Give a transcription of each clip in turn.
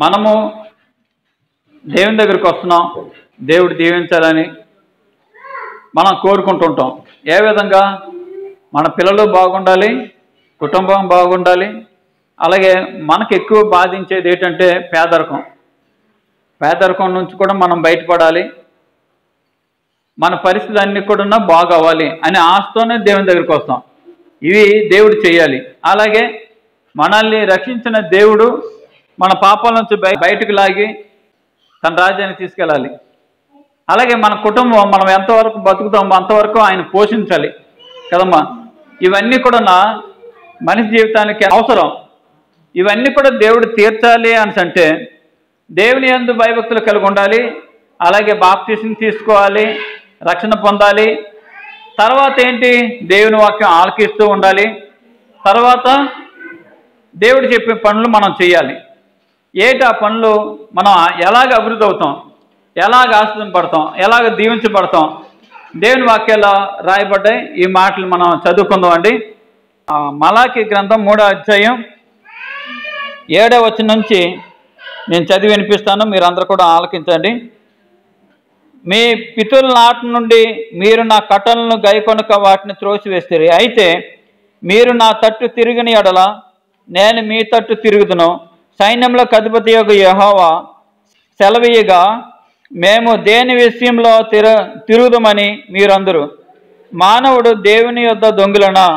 మనము దేవుని దగ్గరికి వస్తున్నాం, దేవుడు దీవించాలని మనం కోరుకుంటుంటాం. ఏ విధంగా? మన పిల్లలు బాగుండాలి, కుటుంబం బాగుండాలి. అలాగే మనకు ఎక్కువ బాధించేది ఏంటంటే పేదరికం నుంచి కూడా మనం బయటపడాలి, మన పరిస్థితి అన్నీ కూడా బాగవ్వాలి అనే ఆశతోనే దేవుని దగ్గరికి వస్తాం. ఇవి దేవుడు చేయాలి. అలాగే మనల్ని రక్షించిన దేవుడు మన పాపాల నుంచి బయటకు లాగి తన రాజ్యాన్ని తీసుకెళ్ళాలి. అలాగే మన కుటుంబం మనం ఎంతవరకు బతుకుతామో అంతవరకు ఆయన పోషించాలి కదమ్మా. ఇవన్నీ కూడా మనిషి జీవితానికి అవసరం. ఇవన్నీ కూడా దేవుడు తీర్చాలి అని అంటే దేవుని యందు భయభక్తులు కలిగి ఉండాలి. అలాగే బాప్తిస్మం తీసుకోవాలి, రక్షణ పొందాలి. తర్వాత ఏంటి? దేవుని వాక్యం ఆలకిస్తూ ఉండాలి. తర్వాత దేవుడు చెప్పే పనులు మనం చేయాలి. ఏంటి ఆ పనులు? మనం ఎలాగ అభివృద్ధి అవుతాం, ఎలాగ ఆశీర్వదింపబడతాం, ఎలాగ దీవించబడతాం, దేవుని వాక్యాల్లో రాయబడ్డాయి. ఈ మాటలు మనం చదువుకుందాం అండి. మలాకి గ్రంథం 3వ అధ్యాయం 7వ వచనం నుంచి నేను చదివి వినిపిస్తాను, మీరందరూ కూడా ఆలకించండి. మీ పితరుల నాటి నుండి మీరు నా కట్టలను గైకొనక వాటిని త్రోసివేస్తారు. అయితే మీరు నా తట్టు తిరిగిన ఎడల నేను మీ తట్టు తిరుగుదును. సైన్యంలో అధిపతియగు యెహోవా సెలవీయగా మేము దేని విషయంలో తిరుగుదమని మీరందరూ. మానవుడు దేవుని యొద్ద దొంగిలనా?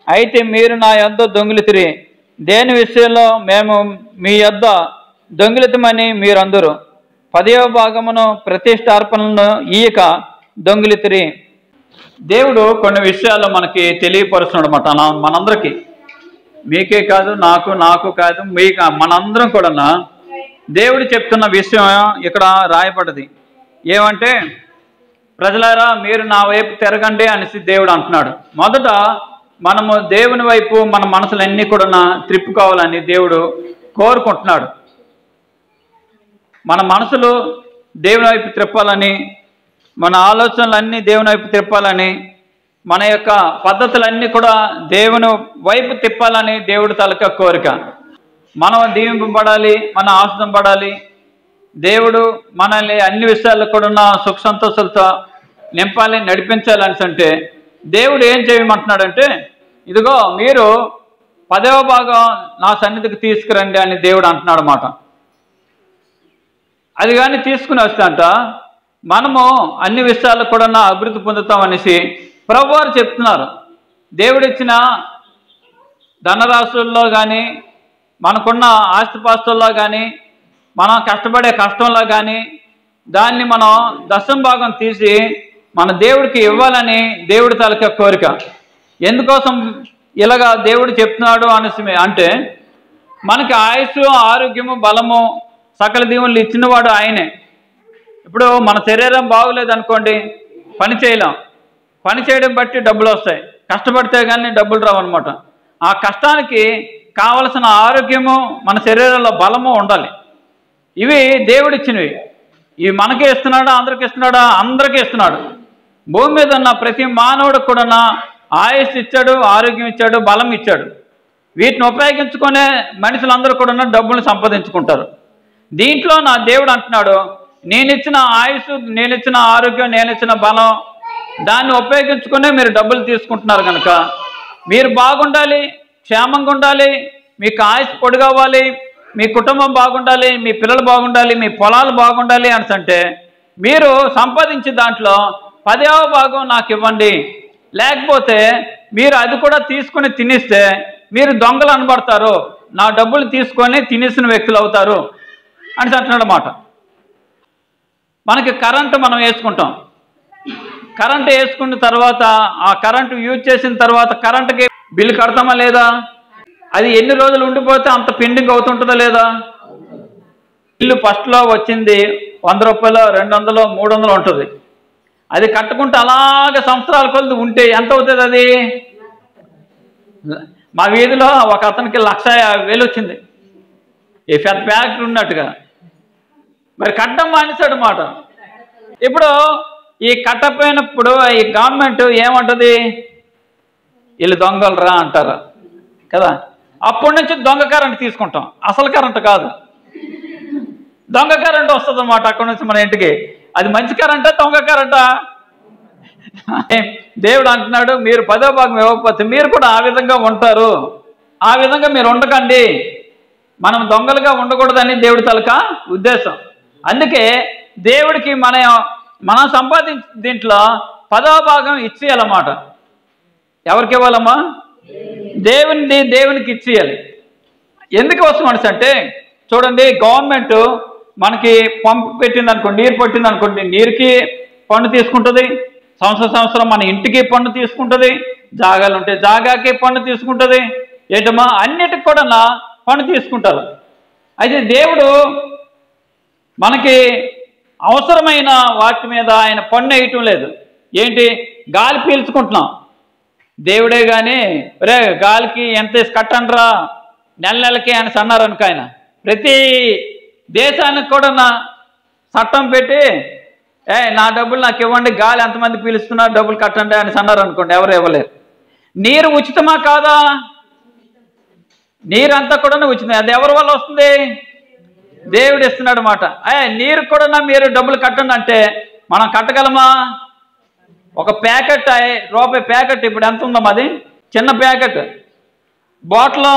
అయితే మీరు నా యొద్ద దొంగిలితిరి. దేని విషయంలో మేము మీ యొద్ద దొంగిలితమని మీరందరూ. 10వ భాగమును ప్రతిష్టార్పణలను ఈయక దొంగిలితిరి. దేవుడు కొన్ని విషయాలు మనకి తెలియపరుస్తున్నాడు అన్నమాట. మనందరికీ, మీకే కాదు, నాకు కాదు, మీకు మనందరం కూడా దేవుడు చెప్తున్న విషయం ఇక్కడ రాయబడ్డది. ఏమంటే, ప్రజలారా మీరు నా వైపు తిరగండి అనేసి దేవుడు అంటున్నాడు. మొదట మనము దేవుని వైపు మన మనసులన్నీ కూడా త్రిప్పుకోవాలని దేవుడు కోరుకుంటున్నాడు. మన మనసులు దేవుని వైపు త్రిప్పాలని, మన ఆలోచనలన్నీ దేవుని వైపు తిప్పాలని, మన యొక్క పద్ధతులన్నీ కూడా దేవుని వైపు తిప్పాలని దేవుడు తలక కోరిక. మనం దీవింపబడాలి, మన ఆశింపబడాలి. దేవుడు మనల్ని అన్ని విషయాల్లో కూడా సుఖ సంతోషాలతో నింపాలి, నడిపించాలని అంటే దేవుడు ఏం చేయమంటున్నాడంటే, ఇదిగో మీరు 10వ భాగం నా సన్నిధికి తీసుకురండి అని దేవుడు అంటున్నాడు అన్నమాట. అది కానీ తీసుకుని వస్తాంట మనము అన్ని విషయాల్లో కూడా అభివృద్ధి పొందుతాం అనేసి ప్రభువారు చెప్తున్నారు. దేవుడిచ్చిన ధనరాశుల్లో కానీ, మనకున్న ఆస్తిపాస్తుల్లో కానీ, మనం కష్టపడే కష్టంలో కానీ దాన్ని మనం 10వ భాగం తీసి మన దేవుడికి ఇవ్వాలని దేవుడి తాలూకా కోరిక. ఎందుకోసం ఇలాగా దేవుడు చెప్తున్నాడు అనేసి అంటే, మనకి ఆయుస్సు, ఆరోగ్యము, బలము, సకల దీవులు ఇచ్చినవాడు ఆయనే. ఇప్పుడు మన శరీరం బాగోలేదనుకోండి, పని చేయలేం. పని చేయడం బట్టి డబ్బులు వస్తాయి, కష్టపడితే కానీ డబ్బులు రావన్నమాట. ఆ కష్టానికి కావలసిన ఆరోగ్యము, మన శరీరంలో బలము ఉండాలి. ఇవి దేవుడిచ్చినవి. ఇవి మనకే ఇస్తున్నాడా? అందరికీ ఇస్తున్నాడా? అందరికీ ఇస్తున్నాడు. భూమి మీద ఉన్న ప్రతి మానవుడికి కూడా ఆయుష్ ఇచ్చాడు, ఆరోగ్యం ఇచ్చాడు, బలం ఇచ్చాడు. వీటిని ఉపయోగించుకునే మనుషులందరూ కూడా డబ్బులు సంపాదించుకుంటారు. దీంట్లో నా దేవుడు అంటున్నాడు, నేనిచ్చిన ఆయుష్, నేనిచ్చిన ఆరోగ్యం, నేనిచ్చిన బలం, దాన్ని ఉపయోగించుకునే మీరు డబ్బులు తీసుకుంటున్నారు కనుక మీరు బాగుండాలి, క్షేమంగా ఉండాలి, మీకు ఆయుష్ పొడిగవ్వాలి, మీ కుటుంబం బాగుండాలి, మీ పిల్లలు బాగుండాలి, మీ పొలాలు బాగుండాలి అని అంటే మీరు సంపాదించే దాంట్లో 10వ భాగం నాకు ఇవ్వండి. లేకపోతే మీరు అది కూడా తీసుకుని తినిస్తే మీరు దొంగలు అనబడతారు, నా డబ్బులు తీసుకొని తినేసిన వ్యక్తులు అవుతారు అని అంటున్నాడు అన్నమాట. మనకి కరెంటు మనం వేసుకుంటాం. కరెంటు వేసుకున్న తర్వాత ఆ కరెంటు యూజ్ చేసిన తర్వాత కరెంటుకి బిల్లు కడతామా లేదా? అది ఎన్ని రోజులు ఉండిపోతే అంత పెండింగ్ అవుతుంటుందా లేదా? బిల్లు ఫస్ట్లో వచ్చింది 100 రూపాయలు, 200, 300 ఉంటుంది. అది కట్టుకుంటే అలాగే సంవత్సరాల కొద్ది ఉంటే ఎంత అవుతుంది అది? మా వీధిలో ఒక అతనికి 1,50,000 వచ్చింది, ఈ పెద్ద ఫ్యాక్టరీ ఉన్నట్టుగా. మరి కట్టడం మానేశాడు మాట. ఇప్పుడు ఈ కట్టపోయినప్పుడు ఈ గవర్నమెంట్ ఏమంటుంది? వీళ్ళు దొంగలరా అంటారు కదా. అప్పటి నుంచి దొంగ కరెంట్ తీసుకుంటాం, అసలు కరెంట్ కాదు. దొంగ కరెంట్ వస్తుంది అన్నమాట అక్కడ నుంచి మన ఇంటికి. అది మంచి కరెంటా దొంగ కరెంటా? దేవుడు అంటున్నాడు, మీరు 10వ భాగం ఇవ్వకపోతే మీరు కూడా ఆ విధంగా ఉంటారు. ఆ విధంగా మీరు ఉండకండి. మనం దొంగలుగా ఉండకూడదని దేవుడి తలక ఉద్దేశం. అందుకే దేవుడికి మనం సంపాదించే దీంట్లో 10వ భాగం ఇచ్చేయాలన్నమాట. ఎవరికి ఇవ్వాలమ్మా? దేవునికి ఇచ్చేయాలి. ఎందుకు వస్తుంది మనిషి అంటే, చూడండి, గవర్నమెంట్ మనకి పంపు పెట్టింది అనుకోండి, నీరు పట్టింది అనుకోండి, నీరుకి పన్ను తీసుకుంటుంది. సంవత్సరం మన ఇంటికి పన్ను తీసుకుంటుంది. జాగాలు ఉంటే జాగాకి పన్ను తీసుకుంటుంది. ఏంటమ్మా, అన్నిటికి కూడా పన్ను తీసుకుంటారు. అయితే దేవుడు మనకి అవసరమైన వాటి మీద ఆయన పన్ను వేయటం లేదు. ఏంటి, గాలి పీల్చుకుంటున్నాం. దేవుడే కానీ రే గాలికి ఎంత కట్టండ్రా నెలకి అని అన్నారు అనుకో. ఆయన ప్రతి దేశానికి కూడా చట్టం పెట్టి నా డబ్బులు నాకు ఇవ్వండి, గాలి ఎంతమంది పీలుస్తున్నారు డబ్బులు కట్టండి అని అన్నారు అనుకోండి, ఎవరు ఇవ్వలేరు. నీరు ఉచితమా కాదా? నీరు అంతా కూడా ఉచితం. అది ఎవరి వల్ల వస్తుంది? దేవుడు ఇస్తున్నాడు అన్నమాట. నీరు కూడా మీరు డబ్బులు కట్టండి అంటే మనం కట్టగలమా? ఒక ప్యాకెట్ రూపాయి ప్యాకెట్ ఇప్పుడు ఎంత ఉందమ్మా? అది చిన్న ప్యాకెట్ బాటిల్,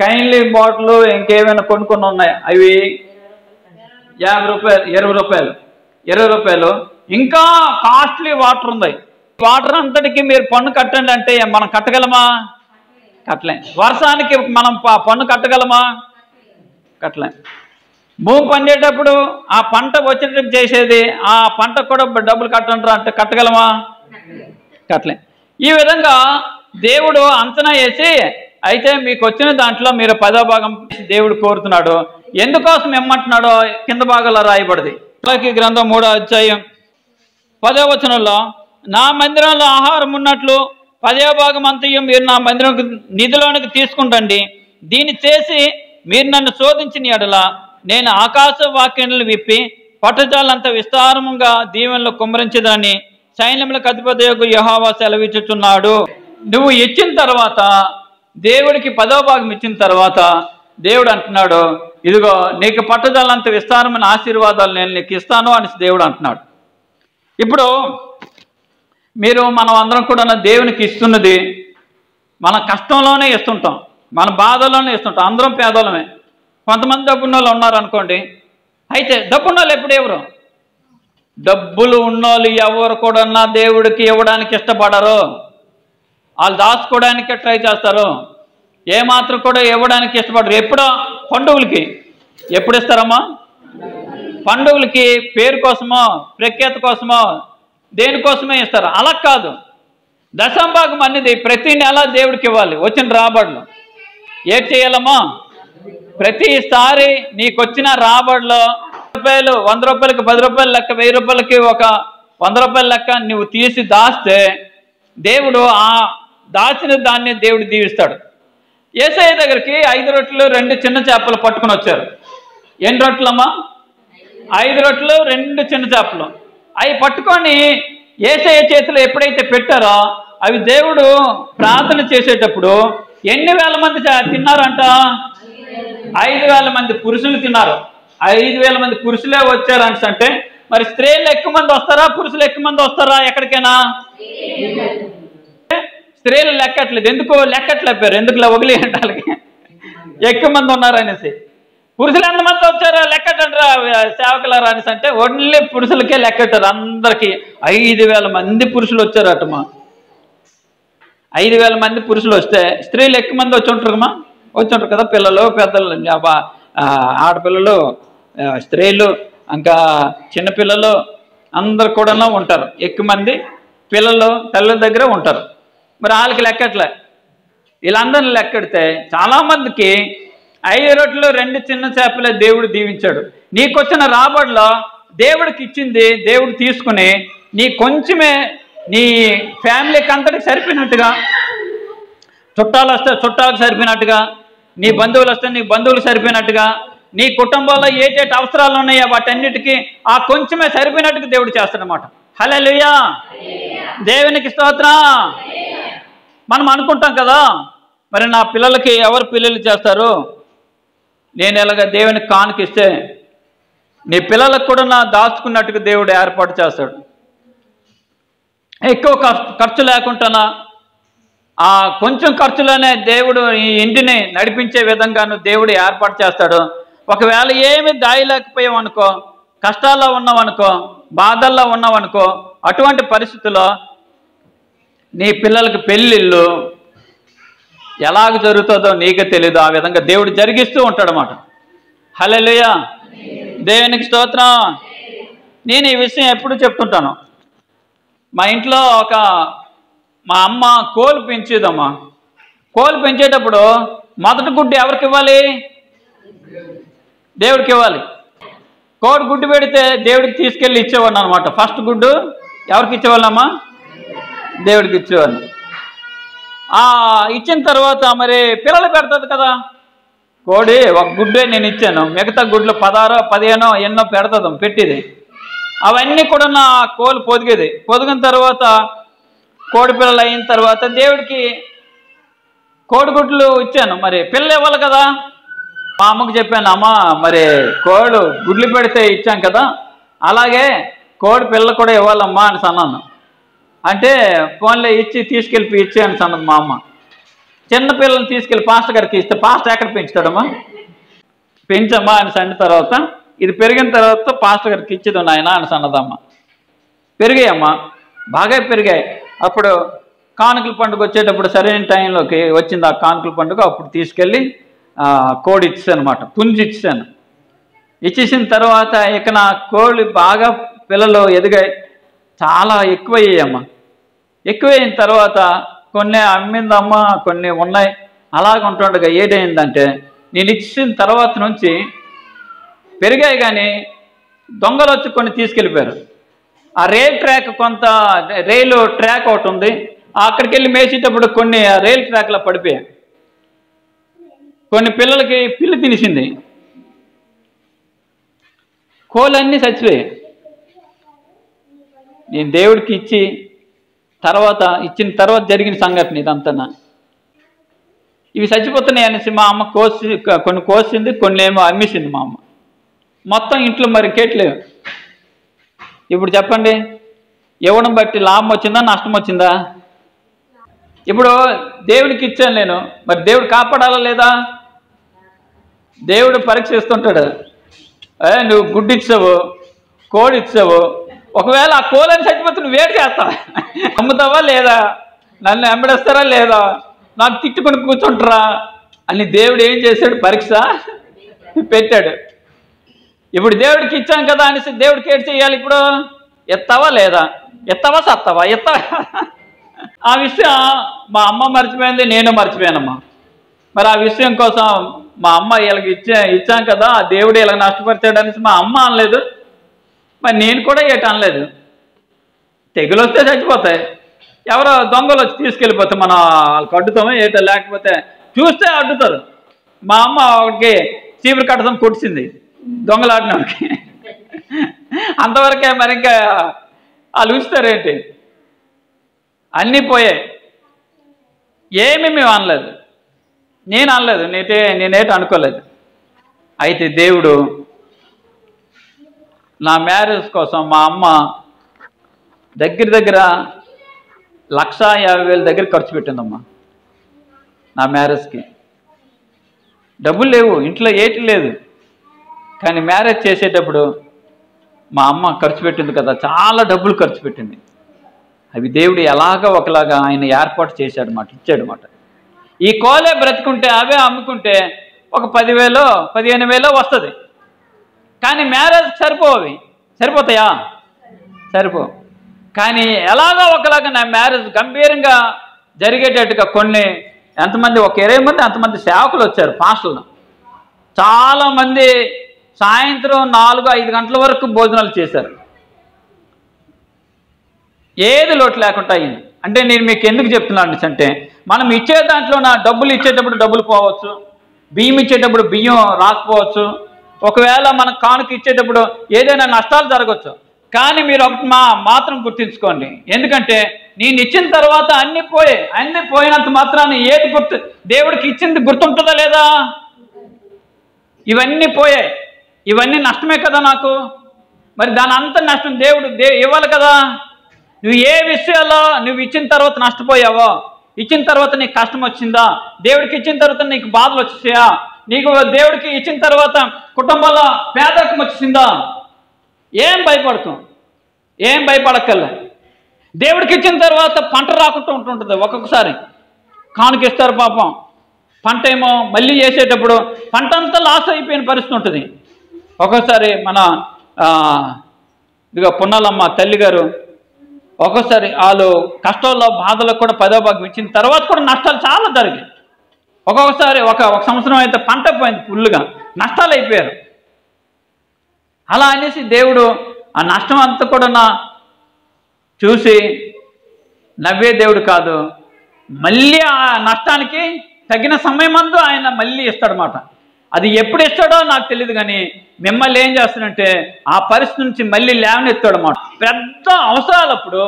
కైన్లీ బాటిల్ ఇంకేమైనా కొన్ని ఉన్నాయి, అవి 50 రూపాయలు, 20 రూపాయలు. ఇంకా కాస్ట్లీ వాటర్ ఉంది. వాటర్ అంతటికి మీరు పన్ను కట్టండి అంటే మనం కట్టగలమా? కట్టలేం. వర్షానికి మనం పన్ను కట్టగలమా? కట్టలేం. భూమి పండేటప్పుడు ఆ పంట వచ్చేటప్పుడు చేసేది, ఆ పంటకు కూడా డబ్బులు కట్టంటారా అంటే కట్టగలమా? కట్టలేం. ఈ విధంగా దేవుడు అంచనా వేసి, అయితే మీకు వచ్చిన దాంట్లో మీరు 10వ భాగం దేవుడు కోరుతున్నాడు. ఎందుకోసం ఏమంటున్నాడో కింద భాగంలో రాయబడింది. మలాకి గ్రంథం 3వ అధ్యాయం 10వ వచనంలో, నా మందిరంలో ఆహారం ఉన్నట్లు 10వ భాగం అంతయు మీరు నా మందిరం నిధిలోనికి తీసుకుంటండి. దీన్ని చేసి మీరు నన్ను శోధించిన ఎడల నేను ఆకాశ వాక్యములు విప్పి పట్టజాలంత విస్తారముగా దీవెనలు కుమ్మరించదని సైన్యములకు అధిపతియగు యెహోవా సెలవిచ్చుచున్నాడు. నువ్వు ఇచ్చిన తర్వాత, దేవుడికి 10వ భాగం ఇచ్చిన తర్వాత దేవుడు అంటున్నాడు, ఇదిగో నీకు పట్టజాలంత విస్తారమైన ఆశీర్వాదాలు నేను నీకు ఇస్తాను అని దేవుడు అంటున్నాడు. ఇప్పుడు మనం అందరం కూడా దేవునికి ఇస్తున్నది మన కష్టంలోనే ఇస్తుంటాం, మన బాధలోనే ఇస్తుంటాం. అందరం పేదోళమే. కొంతమంది డబ్బున్న వాళ్ళు ఉన్నారు అనుకోండి. అయితే డబ్బున్న వాళ్ళు ఎప్పుడు ఎవరు? డబ్బులు ఉన్నోళ్ళు ఎవరు కూడా దేవుడికి ఇవ్వడానికి ఇష్టపడరు. వాళ్ళు దాచుకోవడానికే ట్రై చేస్తారు. ఏమాత్రం కూడా ఇవ్వడానికి ఇష్టపడరు. ఎప్పుడో పండుగలకి. ఎప్పుడు ఇస్తారమ్మా? పండుగలకి పేరు కోసమో ప్రఖ్యాత కోసమో దేనికోసమే ఇస్తారు. అలా కాదు. దశంభాగం అనేది ప్రతి నెల దేవుడికి ఇవ్వాలి. వచ్చిన రాబడులు ఏం చేయాలమ్మా? ప్రతిసారి నీకు వచ్చిన రాబడిలో రూపాయలు, 100 రూపాయలకి 10 రూపాయలు లెక్క, 1000 రూపాయలకి ఒక 100 రూపాయల లెక్క నువ్వు తీసి దాస్తే దేవుడు ఆ దాచిన దాన్ని దేవుడు దీవిస్తాడు. యేసయ్య దగ్గరికి 5 రొట్టెలు 2 చిన్న చేపలు పట్టుకుని వచ్చారు. ఎన్ని రొట్టెలమ్మా? 5 రొట్టెలు 2 చిన్న చేపలు. అవి పట్టుకొని యేసయ్య చేతిలో ఎప్పుడైతే పెట్టారో అవి దేవుడు ప్రార్థన చేసేటప్పుడు ఎన్ని వేల మంది తిన్నారంట? 5,000 మంది పురుషులు తిన్నారు. 5,000 మంది పురుషులే వచ్చారంటే మరి స్త్రీలు ఎక్కువ మంది వస్తారా, పురుషులు ఎక్కువ మంది వస్తారా? ఎక్కడికైనా స్త్రీలు లెక్కట్లేదు. ఎందుకు లెక్కట్లేపారు? ఎందుకు వగిలి అంటాలకి ఎక్కువ మంది ఉన్నారనేసి. పురుషులు ఎంతమంది వచ్చారో లెక్కటంటారా సేవకులారా అనేసి అంటే ఓన్లీ పురుషులకే లెక్కటారు. అందరికీ 5,000 మంది పురుషులు వచ్చారటమ్మా. 5,000 మంది పురుషులు వస్తే స్త్రీలు ఎక్కువ మంది వచ్చి ఉంటారు కదా. పిల్లలు, పెద్దలు, ఆడపిల్లలు, స్త్రీలు, ఇంకా చిన్నపిల్లలు అందరు కూడా ఉంటారు. ఎక్కువ మంది పిల్లలు తల్లుల దగ్గర ఉంటారు. మరి వాళ్ళకి లెక్కట్లే. వీళ్ళందరిని లెక్కెడితే చాలామందికి 5 రొట్టెలు 2 చిన్న చేపలే దేవుడు దీవించాడు. నీకొచ్చిన రాబడిలో దేవుడికి ఇచ్చింది దేవుడు తీసుకుని నీ కొంచెమే నీ ఫ్యామిలీకి అంతటికి సరిపోయినట్టుగా, చుట్టాలు వస్తే చుట్టాలకు సరిపోయినట్టుగా, నీ బంధువులు వస్తే నీ బంధువులకు సరిపోయినట్టుగా, నీ కుటుంబంలో ఏటేటి అవసరాలు ఉన్నాయో వాటన్నిటికీ ఆ కొంచెమే సరిపోయినట్టుగా దేవుడు చేస్తాడనమాట. హల్లెలూయా, దేవునికి స్తోత్రం. మనం అనుకుంటాం కదా, మరి నా పిల్లలకి ఎవరు పిల్లలు చేస్తారు, నేను ఎలాగ దేవునికి కానుకిస్తే నీ పిల్లలకు కూడా దాచుకున్నట్టుగా దేవుడు ఏర్పాటు చేస్తాడు. ఎక్కువ ఖర్చు లేకుండా కొంచెం ఖర్చులోనే దేవుడు ఈ ఇంటిని నడిపించే విధంగాను దేవుడు ఏర్పాటు చేస్తాడు. ఒకవేళ ఏమి దాయలేకపోయావనుకో, కష్టాల్లో ఉన్నావనుకో, బాధల్లో ఉన్నావనుకో, అటువంటి పరిస్థితుల్లో నీ పిల్లలకి పెళ్ళిళ్ళు ఎలాగ జరుగుతుందో నీకే తెలీదు. ఆ విధంగా దేవుడు జరిగిస్తూ ఉంటాడన్నమాట. హల్లెలూయా, దేవునికి స్తోత్రం. నేను ఈ విషయం ఎప్పుడు చెప్తుంటాను. మా ఇంట్లో మా అమ్మ కోళ్ళు పెంచేదమ్మా. కోళ్ళు పెంచేటప్పుడు మొదటి గుడ్డు ఎవరికి ఇవ్వాలి? దేవుడికి ఇవ్వాలి. కోడి గుడ్డు పెడితే దేవుడికి తీసుకెళ్ళి ఇచ్చేవాడిని అనమాట. ఫస్ట్ గుడ్డు ఎవరికి ఇచ్చేవాళ్ళమ్మా? దేవుడికి ఇచ్చేవాడిని. ఇచ్చిన తర్వాత మరి పిల్లలు పెడుతుంది కదా కోడి. ఒక గుడ్డే నేను ఇచ్చాను, మిగతా గుడ్లు 16, 15 ఎన్నో పెడుతుంది పెట్టేది. అవన్నీ కూడా నా కోళ్ళు పొదిగేది. పొదిగిన తర్వాత కోడి పిల్లలు అయిన తర్వాత దేవుడికి కోడిగుడ్లు ఇచ్చాను. మరి పిల్లలు ఇవ్వాలి కదా. మా అమ్మకు చెప్పాను, అమ్మ మరి కోళ్ళు గుడ్లు పెడితే ఇచ్చాం కదా, అలాగే కోడి పిల్లలు కూడా ఇవ్వాలమ్మా అని అన్నాను. అంటే ఫోన్లో ఇచ్చి తీసుకెళ్ళి ఇచ్చేయని అన్నది మా అమ్మ. చిన్న పిల్లల్ని తీసుకెళ్ళి పాస్టర్ గారికి ఇస్తే పాస్టర్ ఎక్కడ పెంచుతాడమ్మా? పెంచమ్మా అని అన్న తర్వాత ఇది పెరిగిన తర్వాత పాస్టర్ గారికి ఇచ్చేది నాయన అని అన్నదమ్మ. పెరిగాయమ్మా, బాగా పెరిగాయి. అప్పుడు కానుకల పండుగ వచ్చేటప్పుడు సరైన టైంలోకి వచ్చింది ఆ కానుకల పండుగ. అప్పుడు తీసుకెళ్ళి కోడి ఇచ్చాను అనమాట, పుంజు ఇచ్చాను. ఇచ్చేసిన తర్వాత ఇక నా కోళ్ళు బాగా పిల్లలు ఎదిగాయి, చాలా ఎక్కువయ్యాయమ్మా. ఎక్కువైన తర్వాత కొన్ని అమ్మిందమ్మ, కొన్ని ఉన్నాయి. అలాగ ఉంటుండగా ఏదైందంటే నేను ఇచ్చిన తర్వాత నుంచి పెరిగాయి, కానీ దొంగలు వచ్చి కొన్ని తీసుకెళ్ళిపోయారు. ఆ రైలు ట్రాక్ ఒకటి ఉంది, అక్కడికి వెళ్ళి మేసేటప్పుడు కొన్ని రైలు ట్రాక్లో పడిపోయాయి. కొన్ని పిల్లలకి పిల్లి తినేసింది, కోళ్ళన్నీ చచ్చిపోయాయి. నేను దేవుడికి ఇచ్చిన తర్వాత జరిగిన సంఘటన ఇదంతా. ఇవి చచ్చిపోతున్నాయి అనేసి మా అమ్మ కొన్ని కోసింది, కొన్ని ఏమో అమ్మేసింది మా అమ్మ. మొత్తం ఇంట్లో మరి కేట్లేవు. ఇప్పుడు చెప్పండి, ఇవ్వడం బట్టి లాభం వచ్చిందా నష్టం వచ్చిందా? ఇప్పుడు దేవుడికి ఇచ్చాను నేను, మరి దేవుడు కాపాడాలా లేదా? దేవుడు పరీక్షిస్తుంటాడు. నువ్వు గుడ్డు ఇచ్చావు, కోడి ఇచ్చావు, ఒకవేళ ఆ కోళ్ళని చచ్చిపోతే నువ్వు వేడి చేస్తావా? అమ్ముతావా లేదా? నన్ను వెంబడిస్తారా లేదా? నాకు తిట్టుకుని కూర్చుంటారా అని దేవుడు ఏం చేశాడు? పరీక్ష పెట్టాడు. ఇప్పుడు దేవుడికి ఇచ్చాం కదా అనేసి దేవుడికి ఏడు చేయాలి. ఇప్పుడు ఎత్తావా లేదా? ఎత్తావా సత్తావా? ఆ విషయం మా అమ్మ మర్చిపోయింది, నేను మర్చిపోయానమ్మా. మరి ఆ విషయం కోసం మా అమ్మ వీళ్ళకి ఇచ్చాం కదా, ఆ దేవుడు ఇలా నష్టపరిచాడు అనేసి మా అమ్మ అనలేదు, మరి నేను కూడా అనలేదు. తెగులు వస్తే చచ్చిపోతాయి, ఎవరో దొంగలు వచ్చి తీసుకెళ్ళిపోతే మనం వాళ్ళకి అడ్డుతామో ఏటో, లేకపోతే చూస్తే అడ్డుతారు. మా అమ్మ ఒకటికి చీపురు కట్టడం కొట్టింది దొంగలు ఆడినోడికి. అంతవరకే. మరి ఇంకా వాళ్ళు ఉంచుతారేంటి? అన్నీ పోయాయి. ఏమీ మేము అనలేదు, నేను అనలేదు, నేనేటి అనుకోలేదు. అయితే దేవుడు నా మ్యారేజ్ కోసం మా అమ్మ దగ్గర 1,50,000 దగ్గర ఖర్చు పెట్టిందమ్మా. నా మ్యారేజ్కి డబ్బులు లేవు, ఇంట్లో ఏటి లేదు. కానీ మ్యారేజ్ చేసేటప్పుడు మా అమ్మ ఖర్చు పెట్టింది కదా, చాలా డబ్బులు ఖర్చు పెట్టింది. అవి దేవుడు ఒకలాగా ఆయన ఏర్పాటు చేశాడు మాట, ఇచ్చాడు మాట. ఈ కోలే బ్రతుకుంటే అవే అమ్ముకుంటే ఒక 10,000 15,000 వస్తుంది. కానీ మ్యారేజ్ సరిపోతాయా? సరిపోవు. కానీ ఒకలాగా నా మ్యారేజ్ గంభీరంగా జరిగేటట్టుగా ఎంతమంది, ఒక 20 మంది అంతమంది సేవకులు వచ్చారు, పాస్టర్లు. చాలామంది సాయంత్రం 4-5 గంటల వరకు భోజనాలు చేశారు. ఏది లోటు లేకుండా అయింది. అంటే నేను మీకు ఎందుకు చెప్తున్నాను అంటే, మనం ఇచ్చే దాంట్లో డబ్బులు ఇచ్చేటప్పుడు డబ్బులు పోవచ్చు, బియ్యం ఇచ్చేటప్పుడు బియ్యం రాకపోవచ్చు, ఒకవేళ మన కానుక ఇచ్చేటప్పుడు ఏదైనా నష్టాలు జరగవచ్చు. కానీ మీరు ఒకటి మాత్రం గుర్తుంచుకోండి, ఎందుకంటే నేను ఇచ్చిన తర్వాత అన్నీ పోయినంత మాత్రాన్ని ఏది దేవుడికి ఇచ్చింది గుర్తుంటుందా లేదా? ఇవన్నీ పోయాయి. ఇవన్నీ నష్టమే కదా నాకు. మరి దాని అంత నష్టం దేవుడు ఇవ్వాలి కదా. నువ్వు ఏ విషయాల్లో నువ్వు ఇచ్చిన తర్వాత నష్టపోయావో, ఇచ్చిన తర్వాత నీకు కష్టం వచ్చిందా, దేవుడికి ఇచ్చిన తర్వాత నీకు బాధలు వచ్చేసాయా, నీకు దేవుడికి ఇచ్చిన తర్వాత కుటుంబంలో పేదరికం వచ్చిందా, ఏం భయపడక్కర్లే. దేవుడికి ఇచ్చిన తర్వాత పంట రాకుండా ఉంటుంటుంది. ఒక్కొక్కసారి కానుకిస్తారు పాపం, పంట ఏమో మళ్ళీ చేసేటప్పుడు పంట అంతా లాస్ అయిపోయిన పరిస్థితి ఉంటుంది. ఒక్కొక్కసారి మన ఇదిగో పున్నాలమ్మ తల్లి గారు ఒక్కొక్కసారి వాళ్ళు కష్టాల్లో బాధలకు కూడా 10వ భాగం ఇచ్చిన తర్వాత కూడా నష్టాలు చాలా జరిగాయి. ఒక్కొక్కసారి ఒక సంవత్సరం అయితే పంట పోయింది, ఫుల్గా నష్టాలు అయిపోయారు. అలా అనేసి దేవుడు ఆ నష్టం అంతా కూడా చూసి నవ్వే దేవుడు కాదు, మళ్ళీ ఆ నష్టానికి తగిన సమయమందు ఆయన మళ్ళీ ఇస్తాడనమాట. అది ఎప్పుడు ఇస్తాడో నాకు తెలియదు, కానీ మిమ్మల్ని ఏం చేస్తాడంటే ఆ పరిస్థితి నుంచి మళ్ళీ లేవనెత్తాడనమాట. పెద్ద అవసరాలప్పుడు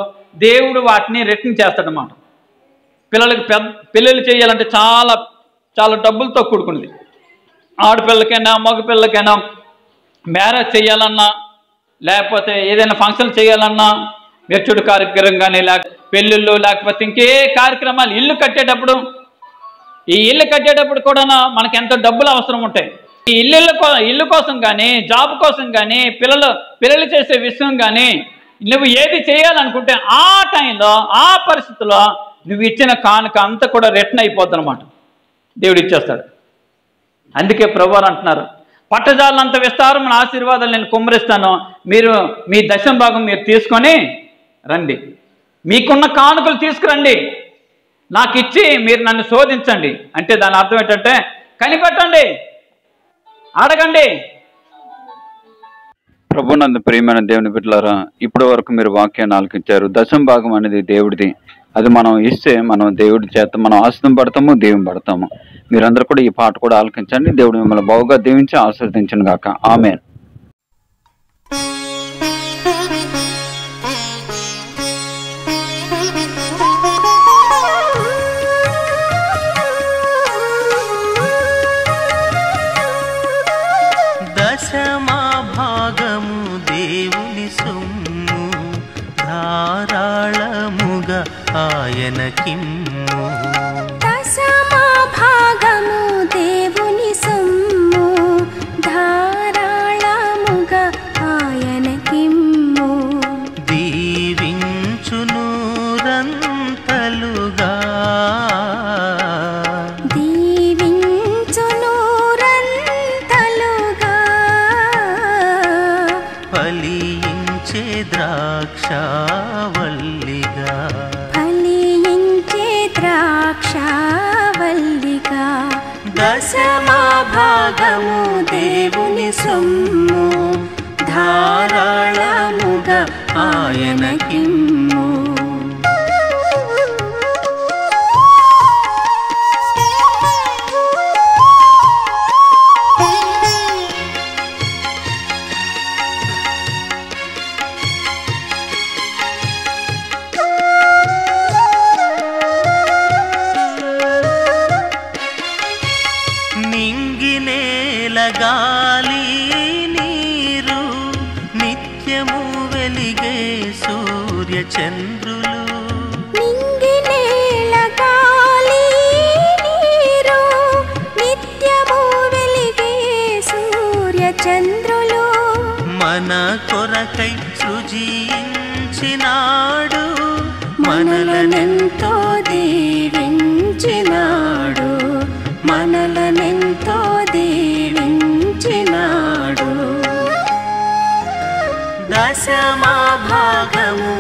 దేవుడు వాటిని రిటర్న్ చేస్తాడనమాట. పిల్లలు చేయాలంటే చాలా చాలా డబ్బులతో కూడుకున్నది. ఆడపిల్లకైనా మగపిల్లకైనా మ్యారేజ్ చేయాలన్నా, లేకపోతే ఏదైనా ఫంక్షన్ చేయాలన్నా, మెచ్చుడు కార్యక్రమం కానీ, లేకపోతే పెళ్ళిళ్ళు, లేకపోతే ఇంకే కార్యక్రమాలు, ఇల్లు కట్టేటప్పుడు కూడా మనకి ఎంతో డబ్బులు అవసరం ఉంటాయి. ఈ ఇల్లు కోసం కానీ, జాబ్ కోసం కానీ, పిల్లలు చేసే విషయం కానీ, నువ్వు ఏది చేయాలనుకుంటే ఆ టైంలో ఆ పరిస్థితిలో నువ్వు ఇచ్చిన కానుక అంతా కూడా రిటర్న్ అయిపోద్ది అనమాట. దేవుడు ఇచ్చేస్తాడు. అందుకే ప్రభువారు అంటున్నారు, పట్టజాలంత విస్తారమైన ఆశీర్వాదాలు నేను కుమ్మరిస్తాను, మీరు మీ దశమ భాగం మీరు తీసుకొని రండి, మీకున్న కానుకలు తీసుకురండి, నాకు ఇచ్చి మీరు నన్ను శోధించండి. అంటే దాని అర్థం ఏంటంటే కనిపెట్టండి, అడగండి. ప్రభునందు ప్రియమైన దేవుని బిడ్డలారా, ఇప్పటి వరకు మీరు వాక్యాన్ని ఆలకించారు. దశమ భాగం అనేది దేవుడిది. అది మనం ఇస్తే మనం దేవుడి చేత మనం ఆశీర్వాదం పడతాము, దీవెనబడతాము. మీరందరూ కూడా ఈ పాట కూడా ఆలకించండి. దేవుడు మిమ్మల్ని బాగుగా దీవించి ఆశీర్వదించును గాక. ఆమేన్. దశమా భాగము దేవుని సొమ్ము, ధారాళముగా ఆయనకిమ్ము. దశమా భాగము దేవుని సొమ్ము, ధారాళముగా ఆయనకిమ్ము. దీవించును రంతలుగా, ఫలించే ద్రాక్షావల్లిగా. దశమా భాగము దేవుని సొమ్ము, ధారాళముగా ఆయనకిమ్ము. గాలి నీరు నిత్యము వెలిగే సూర్య చంద్రులు. నింగినేల గాలి నీరు నిత్యము వెలిగే సూర్య చంద్రులు. మన కొరకై సృజించినాడు, మనలనెంతో దీవించినాడు, మనలనెంతో దీవించినాడు. దశమా భాగము